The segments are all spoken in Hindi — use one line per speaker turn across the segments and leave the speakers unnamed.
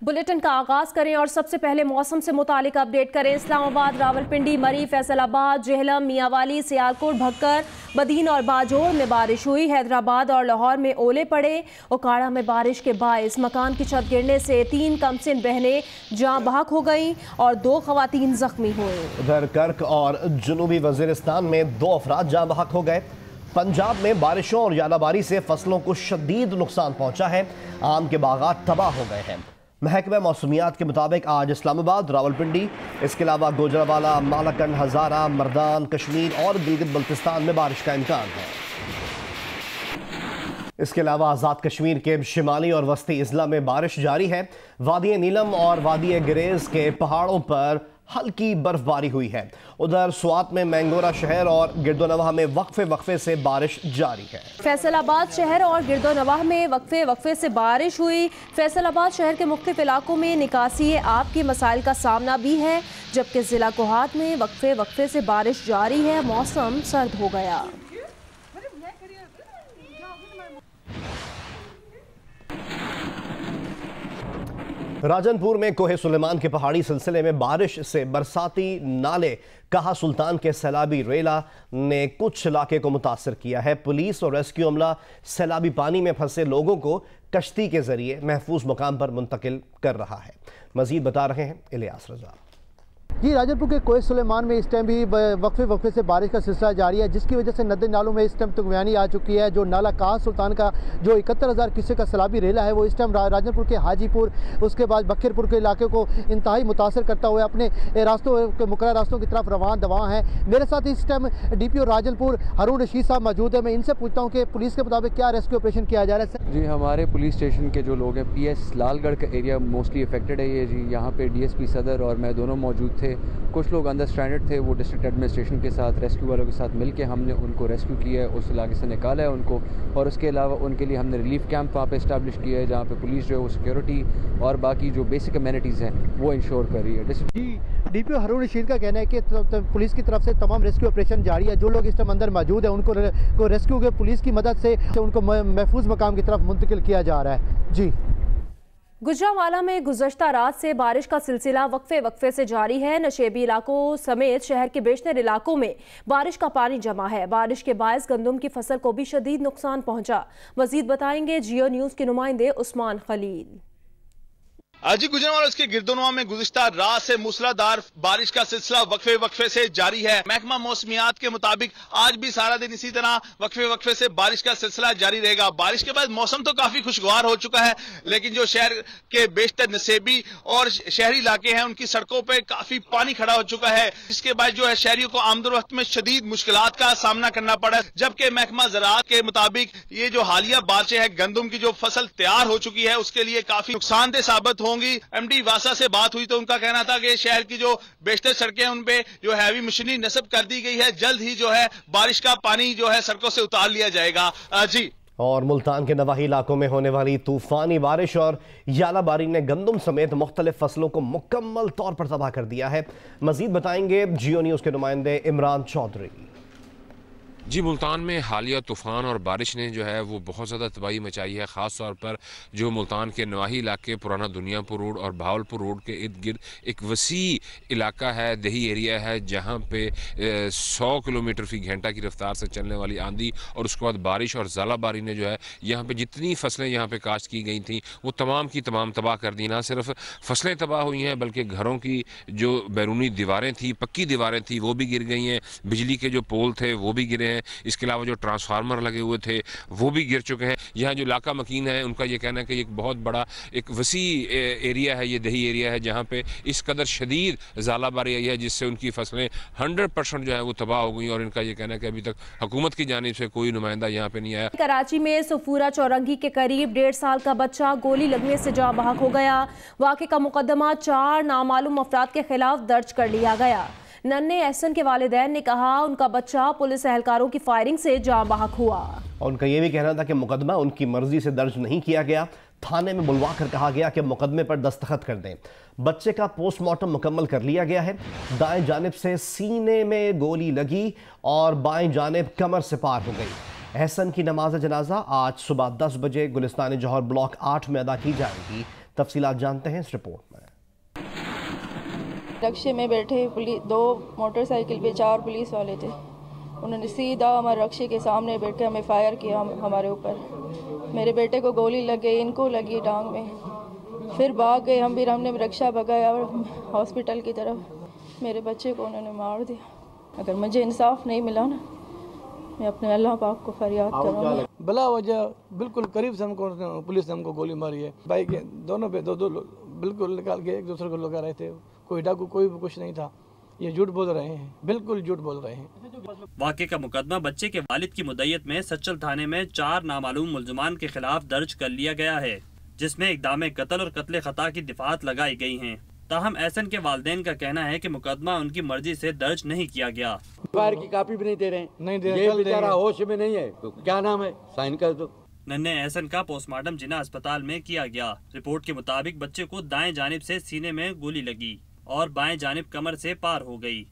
बुलेटिन का आगाज करें और सबसे पहले मौसम से मुतालिक अपडेट करें। इस्लामाबाद, रावलपिंडी, मरी, फैसलाबाद, जेहलम, मियांवाली, सियालकोट, भक्कर, बदीन और बाजोड़ में बारिश हुई। हैदराबाद और लाहौर में ओले पड़े। ओकाड़ा में बारिश के बायस मकान की छत गिरने से 3 कमसिन बहनें जाँ बहक हो गईं और 2 खवातीन जख्मी हुए।
उधर कर्क और जुनूबी वजीरिस्तान में 2 अफराद जाँ बहक हो गए। पंजाब में बारिशों और यालाबारी से फसलों को शदीद नुकसान पहुंचा है। आम के बागात तबाह हो गए हैं। महकमा मौसमियात के मुताबिक आज इस्लामाबाद, रावलपिंडी, इसके अलावा गुजरावाला, मालाकंड, हज़ारा, मर्दान, कश्मीर और गिलगित बल्तिस्तान में बारिश का इम्कान है। इसके अलावा आज़ाद कश्मीर के शिमाली और वस्ती इजला में बारिश जारी है। वादी नीलम और वादी गिरेज के पहाड़ों पर हल्की बर्फबारी हुई है। उधर स्वात में मैंगोरा शहर और गिरदोनवाह में वक्फे से बारिश जारी है।
फैसलाबाद शहर और गिरदोनवाह में वक्फे से बारिश हुई। फैसलाबाद शहर के मुख्तलिफ इलाकों में निकासी आब के मसाइल का सामना भी है, जबकि जिला कोहाट में वक्फे से बारिश जारी है। मौसम सर्द हो गया।
राजनपुर में कोहे सुलेमान के पहाड़ी सिलसिले में बारिश से बरसाती नाले कहा सुल्तान के सैलाबी रेला ने कुछ इलाके को मुतासर किया है। पुलिस और रेस्क्यू अमला सैलाबी पानी में फंसे लोगों को कश्ती के जरिए महफूज मुकाम पर मुंतकिल कर रहा है। मजीद बता रहे हैं इलियास रजा।
जी, राजनपुर के कोहे सुलेमान में इस टाइम भी वक्फे से बारिश का सिलसिला जारी है, जिसकी वजह से नदी नालों में इस टाइम तुगवानी आ चुकी है। जो नाला कहा सुल्तान का जो 71,000 किस्से का सैलाबी रेला है, वो इस टाइम राजनपुर के हाजीपुर, उसके बाद बखीरपुर के इलाके को इंतहाई मुतासर करता हुआ अपने रास्तों के मुकर्रर रास्तों की तरफ रवान दवा है। मेरे साथ इस टाइम DPO राजनपुर हारून रशीद साहब मौजूद है। मैं इनसे पूछता हूँ कि पुलिस के मुताबिक क्या रेस्क्यू ऑपरेशन किया जा रहा है।
जी, हमारे पुलिस स्टेशन के जो लोग हैं, PS लालगढ़ का एरिया मोस्टली अफेक्टेड है ये जी। यहाँ पे DSP सदर और मैं दोनों मौजूद थे। कुछ लोग अंदर स्ट्रैंडेड थे, वो डिस्ट्रिक्ट एडमिनिस्ट्रेशन के साथ, रेस्क्यू वालों के साथ मिलकर हमने उनको रेस्क्यू किया है, उस इलाके से निकाला है उनको। और उसके अलावा उनके लिए हमने रिलीफ कैंप वहाँ पे इस्टेब्लिश किया है, जहाँ पे पुलिस जो है वो सिक्योरिटी और बाकी जो बेसिक अमेनिटीज़ हैं वो इंश्योर कर रही है।
जी, DPO हारून रशीद का कहना है कि पुलिस की तरफ से तमाम रेस्क्यू ऑपरेशन जारी है। जो लोग इस टाइम अंदर मौजूद है उनको रेस्क्यू के पुलिस की मदद से उनको महफूज मकाम की तरफ मुंतकिल किया जा रहा है। जी,
गुजरावाला में गुज़श्ता रात से बारिश का सिलसिला वक्फे से जारी है। नशेबी इलाकों समेत शहर के बेशतर इलाकों में बारिश का पानी जमा है। बारिश के बायस गंदम की फसल को भी शदीद नुकसान पहुंचा। मजीद बताएंगे जियो न्यूज़ के नुमाइंदे उस्मान खलील।
आज गुजरावाला उसके गिरदोनवा में गुज़िश्ता रात से मूसलाधार बारिश का सिलसिला वक्फे से जारी है। महकमा मौसमियात के मुताबिक आज भी सारा दिन इसी तरह वक्फे से बारिश का सिलसिला जारी रहेगा। बारिश के बाद मौसम तो काफी खुशगवार हो चुका है, लेकिन जो शहर के बेशतर नसेबी और शहरी इलाके हैं उनकी सड़कों पर काफी पानी खड़ा हो चुका है, जिसके बाद जो है शहरियों को आमदोर वक्त में शदीद मुश्किलात का सामना करना पड़ा। जबकि महकमा ज़राअत के मुताबिक ये जो हालिया बारिशें हैं, गंदम की जो फसल तैयार हो चुकी है उसके लिए काफी नुकसानदेह साबित होंगी। MD वासा से बात हुई तो उनका कहना था कि शहर की जो बेशतर सड़कें हैं उनपे जो हैवी मशीनरी नस्ब कर दी गई है। जल्द ही जो है बारिश का पानी जो है सड़कों से उतार लिया जाएगा। जी,
और मुल्तान के नवाही इलाकों में होने वाली तूफानी बारिश और यालाबारी ने गंदम समेत मुख्तलिफ फसलों को मुकम्मल तौर पर तबाह कर दिया है। मजीद बताएंगे जियो न्यूज़ के नुमाइंदे इमरान चौधरी।
जी, मुल्तान में हालिया तूफ़ान और बारिश ने जो है वो बहुत ज़्यादा तबाही मचाई है। ख़ास तौर पर जो मुल्तान के नवाही इलाके, पुराना दुनियापुर रोड और भावलपुर रोड के इर्द गिर्द एक वसी इलाका है, दही एरिया है, जहाँ पे 100 किलोमीटर फी घंटा की रफ्तार से चलने वाली आंधी और उसके बाद बारिश और ज़ालाबारी ने जो है यहाँ पे जितनी फसलें यहाँ पे काश्त की गई थी वो तमाम की तमाम तबाह कर दी। ना सिर्फ फसलें तबाह हुई हैं बल्कि घरों की जो बैरूनी दीवारें थी, पक्की दीवारें थी, वो भी गिर गई हैं। बिजली के जो पोल थे वो भी गिरे हैं। इसके अलावा जो ट्रांसफार्मर लगे हुए थे वो भी गिर चुके हैं। यहाँ जो इलाका मकीन है उनका ये कहना है कि एक बहुत बड़ा एक वसी एरिया है, ये दही एरिया है, जहाँ पे इस कदर शदीद ज़ालाबारी आई है जिससे उनकी फसलें 100% जो है वो तबाह हो गई। और इनका ये कहना है कि अभी तक हुकूमत की जानिब से कोई नुमाइंदा यहाँ पे नहीं आया।
कराची में सफूरा चौरंगी के करीब 1.5 साल का बच्चा गोली लगने से जाँ बहक हो गया। वाक़े का मुकदमा 4 नामालूम अफराद के खिलाफ दर्ज कर लिया गया। नन्हे एहसन के वालिदैन ने कहा उनका बच्चा पुलिस एहलकारों की फायरिंग से जाँ बहक हुआ।
और उनका यह भी कहना था कि मुकदमा उनकी मर्जी से दर्ज नहीं किया गया। थाने में बुलवा कर कहा गया कि मुकदमे पर दस्तखत कर दें। बच्चे का पोस्टमार्टम मुकम्मल कर लिया गया है। दाएं जानिब से सीने में गोली लगी और बाएं जानिब कमर से पार हो गई। एहसन की नमाज जनाजा आज सुबह 10 बजे गुलिस्तान जौहर ब्लॉक 8 में अदा की जाएगी। तफसीलात जानते हैं इस रिपोर्ट में।
रक्शे में बैठे दो मोटरसाइकिल पे 4 पुलिस वाले थे। उन्होंने सीधा हमारे रक्शे के सामने बैठ के हमें फायर किया हमारे ऊपर। मेरे बेटे को गोली लग गई, इनको लगी टांग में। फिर भाग गए हम भी, हमने रक्षा भगाया हॉस्पिटल की तरफ। मेरे बच्चे को उन्होंने मार दिया। अगर मुझे इंसाफ नहीं मिला ना, मैं अपने अल्लाह पाक को फरियाद करूँगा।
बिला वजह बिल्कुल करीब से हमको पुलिस ने हमको गोली मारी है। बाइक दोनों पे दो बिल्कुल निकाल के एक दूसरे को लगा रहे थे। कोई डाकू कोई भी कुछ नहीं था। ये झूठ बोल रहे हैं, बिल्कुल झूठ बोल रहे हैं।
वाक़े का मुकदमा बच्चे के वालिद की मुद्दत में सच्चल थाने में 4 नामालूम मुल्ज़िमान के खिलाफ दर्ज कर लिया गया है, जिसमें इक़दाम कत्ल और कत्ल खता की दिफात लगाई गई हैं। ताहम एहसन के वालिदैन का कहना है कि मुकदमा उनकी मर्जी से दर्ज नहीं किया गया।
फायर की कॉपी भी नहीं दे रहे, नहीं दे रहे। ये बेचारा होश में नहीं है, तो क्या नाम है, साइन कर दो।
नन्हे एहसन का पोस्टमार्टम जिना अस्पताल में किया गया। रिपोर्ट के मुताबिक बच्चे को दाएं जानिब से सीने में गोली लगी और बाएं जानिब कमर से पार हो गई।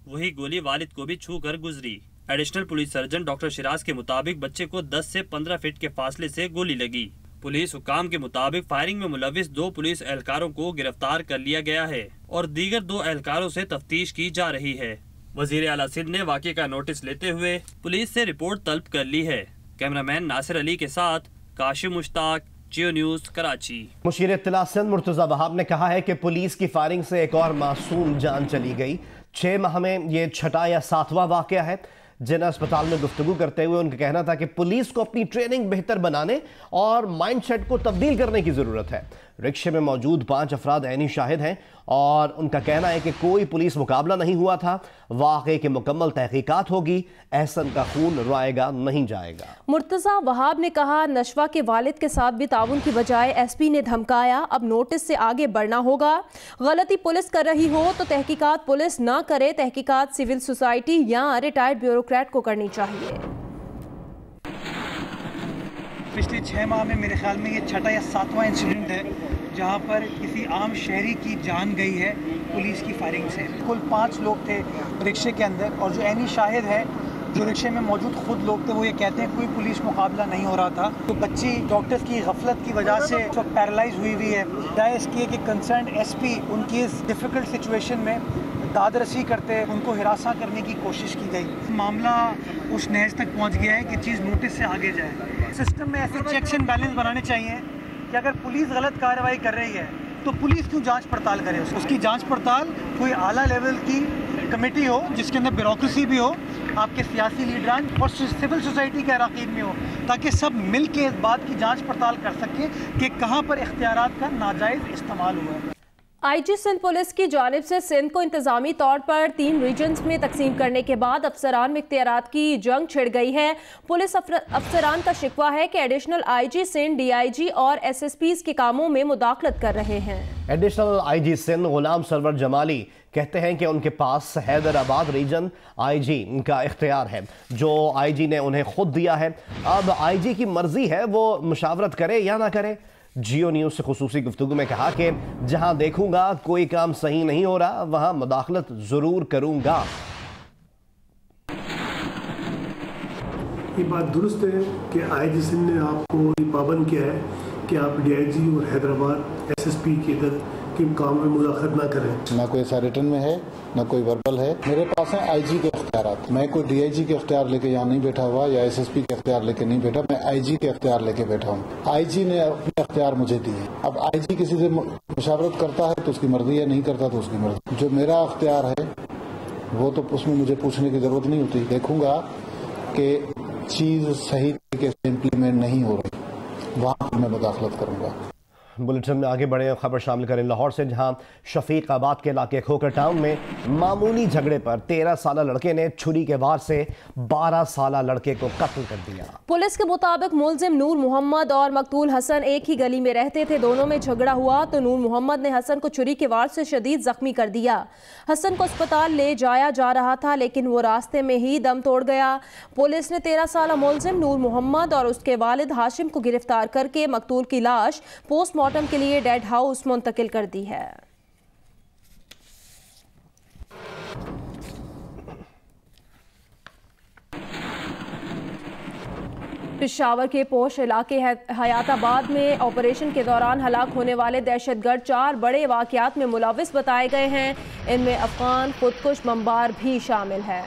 वही गोली वालिद को भी छू कर गुजरी। Additional police surgeon doctor Siraj के मुताबिक बच्चे को 10 से 15 फीट के फासले से गोली लगी। पुलिस हुकाम के मुताबिक फायरिंग में मुलविस 2 पुलिस एहलकारों को गिरफ्तार कर लिया गया है और दीगर 2 एहलकारों से तफ्तीश की जा रही है। वजीर आला सिंध ने वाक़े का नोटिस लेते हुए पुलिस से रिपोर्ट तलब कर ली है। कैमरामैन नासिर अली के साथ काशिम मुश्ताक, जियो न्यूज़, कराची।
मुशीर इत्तला सिंध मुर्तज़ा वहाब ने कहा है कि पुलिस की फायरिंग से एक और मासूम जान चली गई। 6 माह में ये 6वां या 7वां वाक़या है। जिना अस्पताल में गुफ्तगू करते हुए उनका कहना था कि पुलिस को अपनी ट्रेनिंग बेहतर बनाने और माइंडसेट को तब्दील करने की ज़रूरत है। रिक्शे में मौजूद 5 अफराद ऐनी शाहिद हैं और उनका कहना है कि कोई पुलिस मुकाबला नहीं हुआ था। वाक़े की मुकम्मल तहकीकात होगी, एहसन का खून रुआएगा नहीं जाएगा।
मुर्तज़ा वहाब ने कहा, नशवा के वालिद के साथ भी ताउन की बजाय एसपी ने धमकाया। अब नोटिस से आगे बढ़ना होगा। गलती पुलिस कर रही हो तो तहकीकात पुलिस ना करे, तहकीकात सिविल सोसाइटी या रिटायर्ड ब्यूरोक्रेट को करनी चाहिए।
पिछले 6 माह में मेरे ख्याल में ये 6वां या 7वां इंसिडेंट है जहाँ पर किसी आम शहरी की जान गई है पुलिस की फायरिंग से। कुल 5 लोग थे रिक्शे के अंदर और जो ऐनी शाहिद है, जो रिक्शे में मौजूद खुद लोग थे, वो ये कहते हैं कोई पुलिस मुकाबला नहीं हो रहा था। तो बच्ची डॉक्टर्स की गफलत की वजह से तो पैरालाइज हुई हुई है। राय इसकी है कि कंसर्न एसपी उनकी इस डिफ़िकल्ट सिचुएशन में दादरसी करते उनको हिरासा करने की कोशिश की गई। मामला उस नहज तक पहुंच गया है कि चीज़ नोटिस से आगे जाए। सिस्टम में ऐसे चेक्स एंड बैलेंस बनाने चाहिए कि अगर पुलिस गलत कार्रवाई कर रही है तो पुलिस क्यों जांच पड़ताल करे। उसकी जांच पड़ताल कोई आला लेवल की कमेटी हो जिसके अंदर ब्यूरोक्रेसी भी हो, आपके सियासी लीडरान और सिविल सोसाइटी के अराकीन में हो, ताकि सब मिल के इस बात की जांच पड़ताल कर सकें कि कहाँ पर इख्तियारात का नाजायज़ इस्तेमाल हुआ है।
आईजी सिंध पुलिस की जानिब से सिंध को इंतजामी तौर पर 3 रीजन्स में तकसीम करने के बाद अफसरान में इख्तियारात की जंग छिड़ गई है। पुलिस अफसरान का शिकवा है कि एडिशनल आईजी सिंध, डीआईजी और एसएसपीज के कामों में मुदाखलत कर रहे हैं। एडिशनल
आईजी सिंध गुलाम सरवर जमाली कहते हैं कि उनके पास हैदराबाद रीजन आईजी का इख्तियार है, जो आईजी ने उन्हें खुद दिया है। अब आईजी की मर्जी है वो मुशावरत करे या ना करे। जियो न्यूज़ से खुसूसी गुफ्तगू में कहा कि जहां देखूंगा कोई काम सही नहीं हो रहा वहां मुदाखलत जरूर करूंगा।
ये बात दुरुस्त है कि आईजी सिंध ने आपको ये पाबंद किया है कि आप डीआईजी और हैदराबाद एसएसपी के इधर के काम में मुदाखलत ना करें।
ना कोई ऐसा रिटर्न में है ना कोई वर्बल है। मेरे पास है आईजी के इख्तियार। मैं कोई डीआईजी के इख्तियार लेके यहाँ नहीं बैठा हुआ या एसएसपी के इख्तियार लेके नहीं बैठा, मैं आईजी के इख्तियार लेके बैठा हूँ। आईजी ने अपने इख्तियार मुझे दिए। अब आईजी किसी से मुशावरत करता है तो उसकी मर्जी है, नहीं करता तो उसकी मर्जी। जो मेरा इख्तियार है वो तो उसमें मुझे पूछने की जरूरत नहीं होती। देखूंगा कि चीज सही तरीके से इम्प्लीमेंट नहीं हो रही, वहाँ पर मैं मुदाखलत करूंगा।
बुलेटिन में आगे बढ़े, खबर शामिल करें लाहौर से, जहां शफीकाबाद के इलाके खोकर टाउन में मामूली झगड़े पर 13 साला लड़के ने छुरी के वार से 12 साला लड़के को कत्ल कर दिया।
पुलिस के मुताबिक मुलजिम नूर मोहम्मद और मकतूल हसन एक ही गली में रहते थे। दोनों में झगड़ा हुआ तो नूर मोहम्मद ने हसन को छुरी के वार से शदीद जख्मी कर दिया। हसन को अस्पताल ले जाया जा रहा था लेकिन वो रास्ते में ही दम तोड़ गया। पुलिस ने 13 साला मुलजिम नूर मोहम्मद और उसके वालिद हाशिम को गिरफ्तार करके मकतूल की लाश पोस्टमार्टम के लिए डेड हाउस मुंतकिल कर दी है। पिशावर के पोश इलाके हयाताबाद में ऑपरेशन के दौरान हलाक होने वाले दहशतगर्द 4 बड़े वाक़यात में मुलविस बताए गए हैं। इनमें अफगान खुदकुश बमबार भी शामिल है।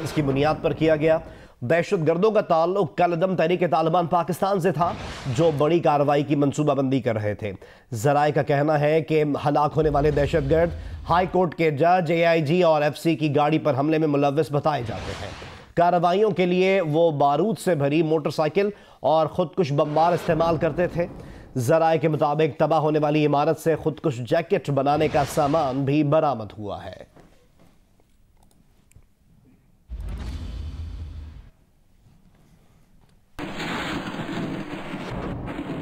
इसकी बुनियाद पर किया गया। दहशतगर्दों का ताल्लुक कलदम तहरीक-ए-तालिबान पाकिस्तान से था, जो बड़ी कार्रवाई की मंसूबाबंदी कर रहे थे। जराए का कहना है कि हलाक होने वाले दहशतगर्द हाई कोर्ट के जज, AIG और FC की गाड़ी पर हमले में मुलविस बताए जाते हैं। कार्रवाइयों के लिए वो बारूद से भरी मोटरसाइकिल और खुदकुश बमबार इस्तेमाल करते थे। जराए के मुताबिक तबाह होने वाली इमारत से खुदकुश जैकेट बनाने का सामान भी बरामद हुआ है।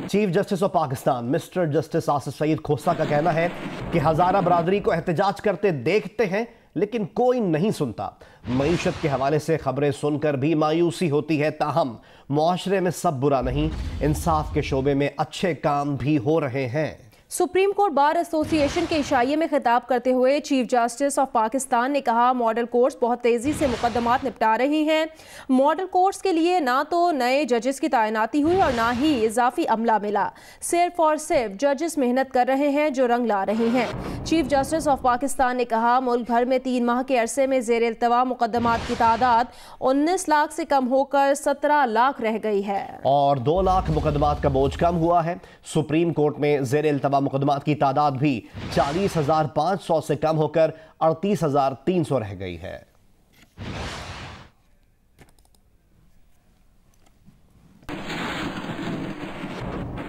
Chief justice of Pakistan mister justice Asif Saeed Khosa का कहना है कि हजारा बरादरी को एहतजाज करते देखते हैं, लेकिन कोई नहीं सुनता। मईशत के हवाले से खबरें सुनकर भी मायूसी होती है। ताहम मुआशरे में सब बुरा नहीं, इंसाफ के शोबे में अच्छे काम भी हो रहे हैं।
सुप्रीम कोर्ट बार एसोसिएशन के इशाइये में खिताब करते हुए चीफ जस्टिस ऑफ पाकिस्तान ने कहा, मॉडल कोर्ट्स बहुत तेजी से मुकदमात निपटा रही हैं। मॉडल कोर्ट्स के लिए ना तो नए जजेस की तैनाती हुई और ना ही इजाफी अमला मिला। सिर्फ और सिर्फ जजेस मेहनत कर रहे हैं जो रंग ला रही हैं। चीफ जस्टिस ऑफ पाकिस्तान ने कहा, मुल्क भर में 3 माह के अरसे में ज़ेर इल्तवा मुकदमात की तादाद 19 लाख से कम होकर 17 लाख रह गई है
और 2 लाख मुकदमात का बोझ कम हुआ है। सुप्रीम कोर्ट में ज़ेर इल्तवा मुकदमात की तादाद भी 40,500 से कम होकर 38,300 रह गई है।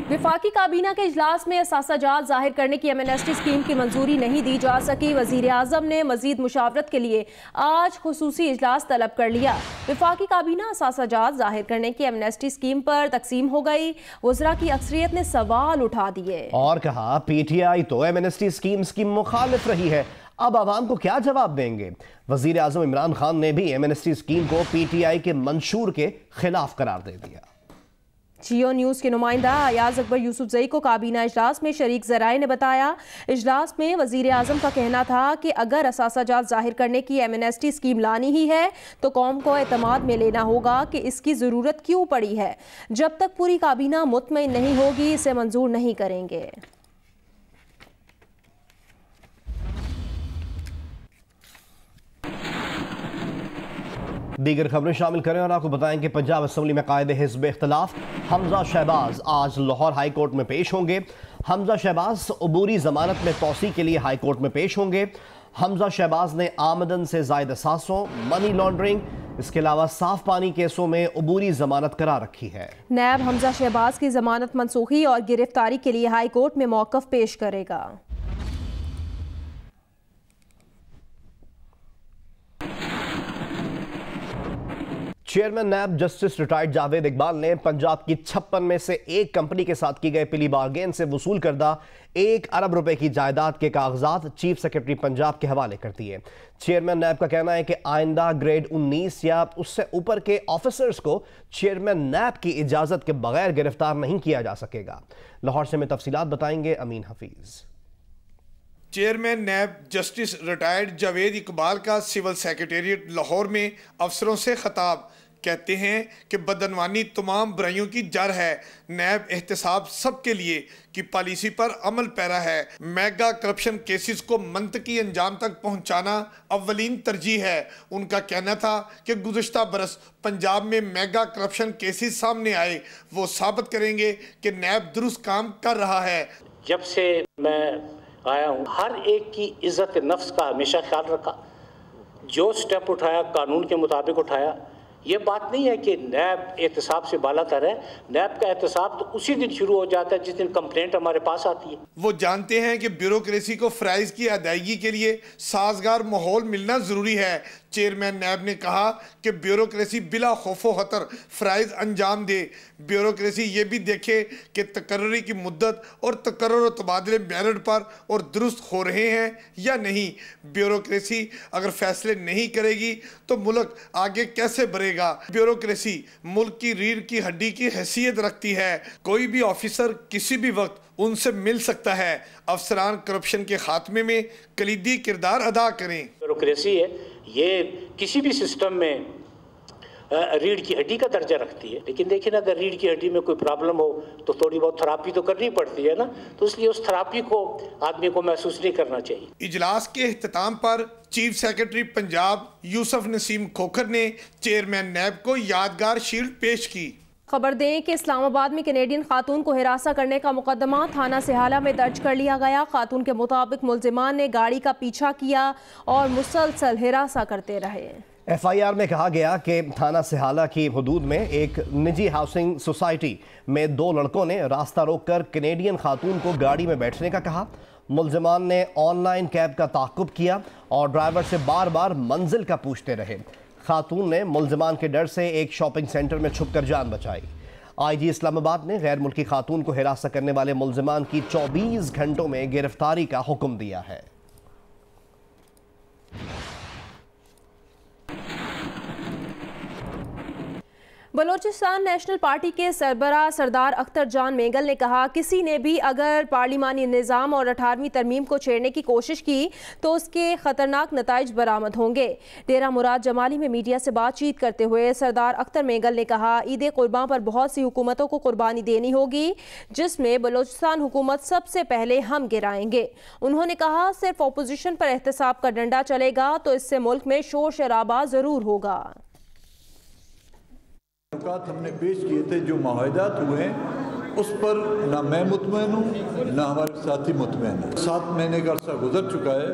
विफाकी काबीना के इजलास में असासाजात जाहिर करने की एमनेस्टी स्कीम की मंजूरी नहीं दी जा सकी। वजीर आजम ने मजीद मुशावरत के लिए आज खुसूसी इजलास तलब कर लिया। विफाकी काबीना असासाजात जाहिर करने की एमनेस्टी स्कीम पर तकसीम हो गई। वज़रा की अक्सरियत ने सवाल उठा दिए
और कहा, PTI तो एमनेस्टी स्कीम्स की मुखालिफ रही है, अब आवाम को क्या जवाब देंगे। वजीर आजम इमरान खान ने भी एमनेस्टी स्कीम को PTI के मंशूर के खिलाफ करार दे दिया।
जियो न्यूज़ के नुमाइंदा अयाज अकबर यूसुफजई को काबीना इजलास में शरीक ज़राए ने बताया, इजलास में वज़ीर आज़म का कहना था कि अगर असासाजात जाहिर करने की एमनेस्टी स्कीम लानी ही है तो कौम को एतमाद में लेना होगा कि इसकी ज़रूरत क्यों पड़ी है। जब तक पूरी काबीना मुतमईन नहीं होगी इसे मंजूर नहीं करेंगे।
दीगर खबरें शामिल करें और आपको बताएं कि पंजाब असम्बली में कायदे हिज़्ब इख्तिलाफ हमजा शहबाज आज लाहौर हाई कोर्ट में पेश होंगे। हमजा शहबाज अबूरी जमानत में तौसी के लिए हाई कोर्ट में पेश होंगे। हमजा शहबाज ने आमदन से ज़ायद असासों, मनी लॉन्ड्रिंग, इसके अलावा साफ पानी केसों में अबूरी जमानत करा रखी है।
नैब हमजा शहबाज की जमानत मनसूखी और गिरफ्तारी के लिए हाई कोर्ट में मौक़िफ़ पेश करेगा।
Chairman NAB justice retired Javed Iqbal ने पंजाब की 56 में से एक कंपनी के साथ की गई पिली बारगेन से वसूल करदा 1 अरब रुपए की जायदाद के कागजात चीफ सेक्रेटरी पंजाब के हवाले कर दिए। चेयरमैन नैब का कहना है कि आइंदा ग्रेड 19 या उससे ऊपर के ऑफिसर्स को चेयरमैन नैब की इजाजत के बगैर गिरफ्तार नहीं किया जा सकेगा। लाहौर से में तफसीलात बताएंगे Amin Hafeez.
Chairman NAB justice retired Javed Iqbal का सिविल सेक्रेटेरिएट लाहौर में अफसरों से खिताब, कहते हैं कि बदनवानी तमाम बुराइयों की जड़ है। नैब एहतसाब सबके लिए की पॉलिसी पर अमल पैरा है। मेगा करप्शन केसेस को मंतकी अंजाम तक पहुंचाना अव्वलीन तरजीह है। उनका कहना था कि गुज़श्ता बरस पंजाब में मेगा करप्शन केसेस सामने आए, वो साबित करेंगे कि नैब दुरुस्त काम कर रहा है।
जब से मैं आया हूँ हर एक की इज्जत नफ्स का हमेशा ख्याल रखा, जो स्टेप उठाया कानून के मुताबिक उठाया। ये बात नहीं है कि नैब एहतसाब से बालातर है, नैब का एहतसाब तो उसी दिन शुरू हो जाता है जिस दिन कंप्लेंट हमारे पास आती है। वो जानते हैं कि ब्यूरोक्रेसी को फ़राइज़ की अदायगी के लिए साजगार माहौल मिलना ज़रूरी है। चेयरमैन नैब ने कहा कि ब्यूरोक्रेसी बिला खौफो खतर फ़राइज़ अंजाम दे। ब्यूरोक्रेसी ये भी देखे कि तकर्री की मुद्दत और तकर्र तबादले मेरिट पर और दुरुस्त हो रहे हैं या नहीं। ब्यूरोक्रेसी अगर फैसले नहीं करेगी तो मुल्क आगे कैसे बढ़ेगा।
पड़ेगा। ब्यूरोक्रेसी मुल्क की रीढ़ की हड्डी की हैसियत रखती है। कोई भी ऑफिसर किसी भी वक्त उनसे मिल सकता है। अफसरान करप्शन के खात्मे में कलीदी किरदार अदा करें।
ब्यूरोक्रेसी है, ये किसी भी सिस्टम में रीढ़ की हड्डी का दर्जा रखती है, लेकिन देखिए ना, अगर रीढ़ की हड्डी में कोई प्रॉब्लम हो तो थोड़ी बहुत थेरापी तो करनी पड़ती है ना, तो इसलिए उस थेरापी को आदमी को महसूस नहीं करना चाहिए।
इजलास के इख्तिताम पर चीफ सेक्रेटरी पंजाब यूसुफ नसीम खोखर ने चेयरमैन नैब को यादगार शील्ड पेश की।
खबर दें कि इस्लामाबाद में कैनेडियन खातून को हिरासा करने का मुकदमा थाना सिहाला में दर्ज कर लिया गया। खातून के मुताबिक मुल्जिमान ने गाड़ी का पीछा किया और मुसलसल हिरासा करते रहे।
FIR में कहा गया कि थाना सिहाला की हदूद में एक निजी हाउसिंग सोसाइटी में 2 लड़कों ने रास्ता रोककर कैनेडियन खातून को गाड़ी में बैठने का कहा। मुल्जिमान ने ऑनलाइन कैब का ताक़ुब किया और ड्राइवर से बार बार मंजिल का पूछते रहे। खातून ने मुल्जिमान के डर से एक शॉपिंग सेंटर में छुपकर जान बचाई। IG इस्लामाबाद ने गैर मुल्की खातून को हिरासत करने वाले मुल्जिमान की 24 घंटों में गिरफ्तारी का हुक्म दिया है।
बलोचिस्तान नेशनल पार्टी के सरबराह सरदार अख्तर जान मेंगल ने कहा, किसी ने भी अगर पार्लिमानी निज़ाम और 18वीं तरमीम को छेड़ने की कोशिश की तो उसके खतरनाक नताइज बरामद होंगे। डेरा मुराद जमाली में मीडिया से बातचीत करते हुए सरदार अख्तर मेंगल ने कहा, ईद कुर्बान पर बहुत सी हुकूमतों को कुर्बानी देनी होगी, जिसमें बलोचिस्तान हुकूमत सबसे पहले हम गिराएंगे। उन्होंने कहा, सिर्फ अपोजिशन पर एहतसाब का डंडा चलेगा तो इससे मुल्क में शोर शराबा ज़रूर होगा।
हमने पेश किए थे, जो माहिदात हुए हैं उस पर ना मैं मुतमैन हूँ ना हमारे साथी मुतमैन हैं। 7 महीने का अर्सा गुजर चुका है,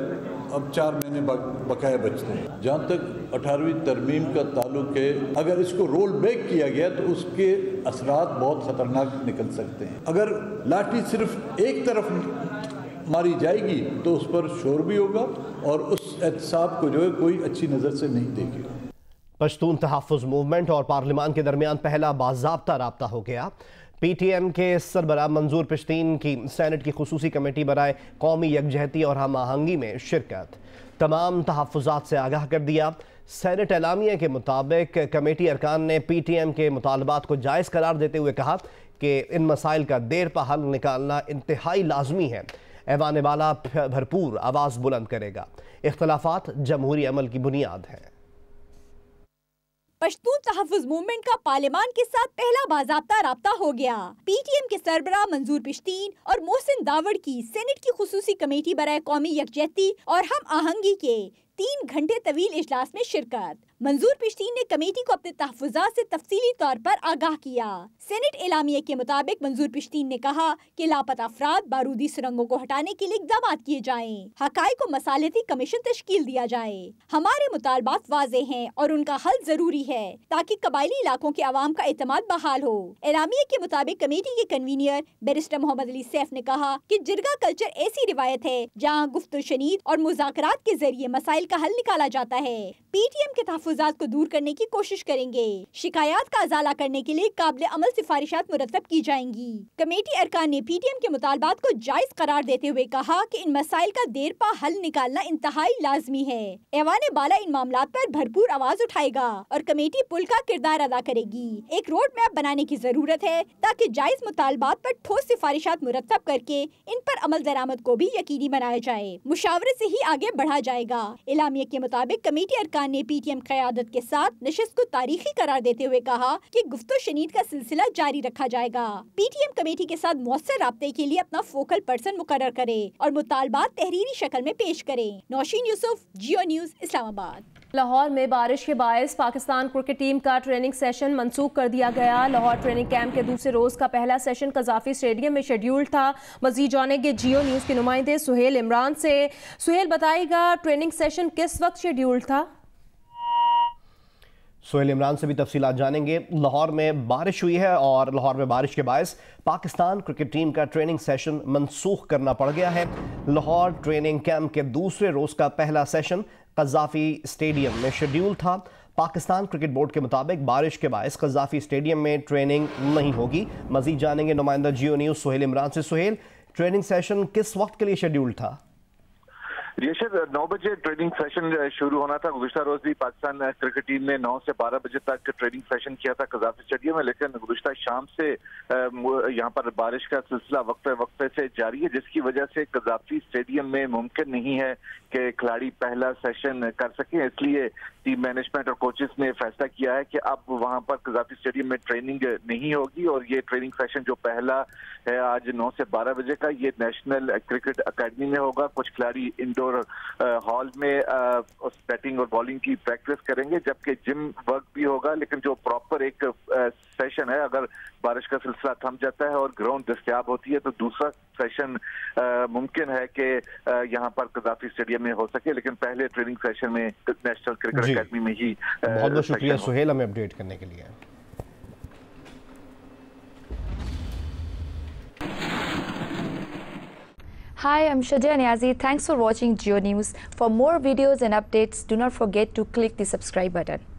अब 4 महीने बकाया बचते हैं। जहाँ तक 18वीं तरमीम का ताल्लुक है, अगर इसको रोल बैक किया गया तो उसके असरात बहुत ख़तरनाक निकल सकते हैं। अगर लाठी सिर्फ एक तरफ मारी जाएगी तो उस पर शोर भी होगा और उस एहतसाब को जो है कोई अच्छी नज़र से नहीं देखेगा।
पश्तून तहफ़्फ़ुज़ मूवमेंट और पार्लिमान के दरमियान पहला बाज़ाब्ता राब्ता हो गया। PTM के सरबराह मंजूर पिश्तीन की सेनेट की खुसूसी कमेटी बराए कौमी यकजहती और हम आहंगी में शिरकत। तमाम तहफ़्फ़ुज़ात से आगाह कर दिया। सेनेट एलामिया के मुताबिक कमेटी अरकान ने PTM के मुतालबात को जायज़ करार देते हुए कहा कि इन मसाइल का देर पा हल निकालना इंतहाई लाजमी है। ऐवान बाला भरपूर आवाज़ बुलंद करेगा। इख्तलाफात जमहूरी अमल की बुनियाद है।
पश्तून तहफ़्फ़ुज़ मूवमेंट का पार्लिमान के साथ पहला बाज़ाब्ता राब्ता हो गया। PTM के सरबराह मंजूर पिश्तीन और मोहसिन दावड़ की सेनेट की खुसूसी कमेटी बराए कौमी यकजहती और हम आहंगी के 3 घंटे तवील इजलास में शिरकत। मंजूर पिश्तीन ने कमेटी को अपने तहफ़्फ़ुज़ात से तफसीली तौर पर आगाह किया। सेनेट एलामिया के मुताबिक मंजूर पिश्तीन ने कहा कि लापता अफराद बारूदी सुरंगों को हटाने के लिए इक़दाम किए जाएं, हक़ाइक़ को मसालती कमीशन तश्कील दिया जाए। हमारे मुतालबात वाज़ेह हैं और उनका हल जरूरी है ताकि कबायली इलाकों के अवाम का एतमाद बहाल हो। एलामिया के मुताबिक कमेटी के कन्वीनर बैरिस्टर मोहम्मद अली सैफ ने कहा कि जिरगा कल्चर ऐसी रिवायत है जहाँ गुफ्तगू शनीद और मुज़ाकरात के जरिए मसाइल का हल निकाला जाता है। PTM के तहफ़्फ़ुज़ात को दूर करने की कोशिश करेंगे। शिकायत का अजाला करने के लिए काबिल अमल सिफारिशात मुरतब की जाएंगी। कमेटी अरकान ने PTM के मुतालबात को जायज़ करार देते हुए कहा कि इन मसाइल का देर पा हल निकालना इंतहाई लाजमी है। ऐवान बाला इन मामलात पर भरपूर आवाज उठाएगा और कमेटी पुल का किरदार अदा करेगी। एक रोड मैप बनाने की जरूरत है ताकि जायज़ मुतालबात पर ठोस सिफारिशात मुरतब करके इन पर अमल दरामद को भी यकीनी बनाया जाए। मुशावरे से ही आगे बढ़ा जाएगा। एलामिया के मुताबिक कमेटी अरकान ने PTM क़यादत के साथ नशिस्त को तारीखी करार देते हुए कहा कि गुफ्तो शनीद का सिलसिला जारी रखा जाएगा। PTM कमेटी के साथ मौसर राब्ते के लिए अपना फोकल पर्सन मुकर्रर करे और मुतालबात तहरीरी शक्ल में पेश करे। नौशीन यूसुफ, जियो न्यूज़, इस्लामाबाद।
लाहौर में बारिश के बायस पाकिस्तान क्रिकेट टीम का ट्रेनिंग सेशन मंसूख कर दिया गया। लाहौर ट्रेनिंग कैंप के दूसरे रोज का पहला सेशन कज़ाफ़ी स्टेडियम में शेड्यूल था। मजीद जानेंगे जियो न्यूज़ के नुमाइंदे सुहेल इमरान से। सुहेल, बताएगा ट्रेनिंग सेशन किस वक्त शेड्यूल था?
सुहेल इमरान से भी तफसीलात जानेंगे। लाहौर में बारिश हुई है और लाहौर में बारिश के बायस पाकिस्तान क्रिकेट टीम का ट्रेनिंग सेशन मनसूख करना पड़ गया है। लाहौर ट्रेनिंग कैंप के दूसरे रोज का पहला सेशन कज़ाफ़ी स्टेडियम में शेड्यूल था। पाकिस्तान क्रिकेट बोर्ड के मुताबिक बारिश के बायस कज़ाफ़ी स्टेडियम में ट्रेनिंग नहीं होगी। मजीद जानेंगे नुमाइंदा जियो न्यूज़ सुहेल इमरान से। सुहेल, ट्रेनिंग सेशन किस वक्त के लिए शेड्यूल था?
यशर 9 बजे ट्रेनिंग सेशन शुरू होना था। गुज़िश्ता रोज भी पाकिस्तान क्रिकेट टीम ने 9 से 12 बजे तक ट्रेनिंग सेशन किया था कज़ाफ़ी स्टेडियम में, लेकिन गुज़िश्ता शाम से यहाँ पर बारिश का सिलसिला वक्फे से जारी है, जिसकी वजह से कज़ाफ़ी स्टेडियम में मुमकिन नहीं है कि खिलाड़ी पहला सेशन कर सकें। इसलिए टीम मैनेजमेंट और कोचेस ने फैसला किया है कि अब वहां पर कज़ाफ़ी स्टेडियम में ट्रेनिंग नहीं होगी और ये ट्रेनिंग सेशन जो पहला है आज 9 से 12 बजे का, ये नेशनल क्रिकेट अकेडमी में होगा। कुछ खिलाड़ी इंडोर हॉल में उस बैटिंग और बॉलिंग की प्रैक्टिस करेंगे, जबकि जिम वर्क भी होगा। लेकिन जो प्रॉपर एक सेशन है, अगर बारिश का सिलसिला थम जाता है और ग्राउंड दस्तयाब होती है तो दूसरा सेशन मुमकिन है कि यहाँ पर कज़ाफ़ी स्टेडियम में हो सके, लेकिन पहले ट्रेनिंग सेशन में नेशनल क्रिकेट अकेडमी में ही।
बहुत बहुत शुक्रिया सुहेल हमें अपडेट करने के लिए।
Hi, I'm Shadia Niazi. Thanks for watching Geo News. For more videos and updates, do not forget to click the subscribe button.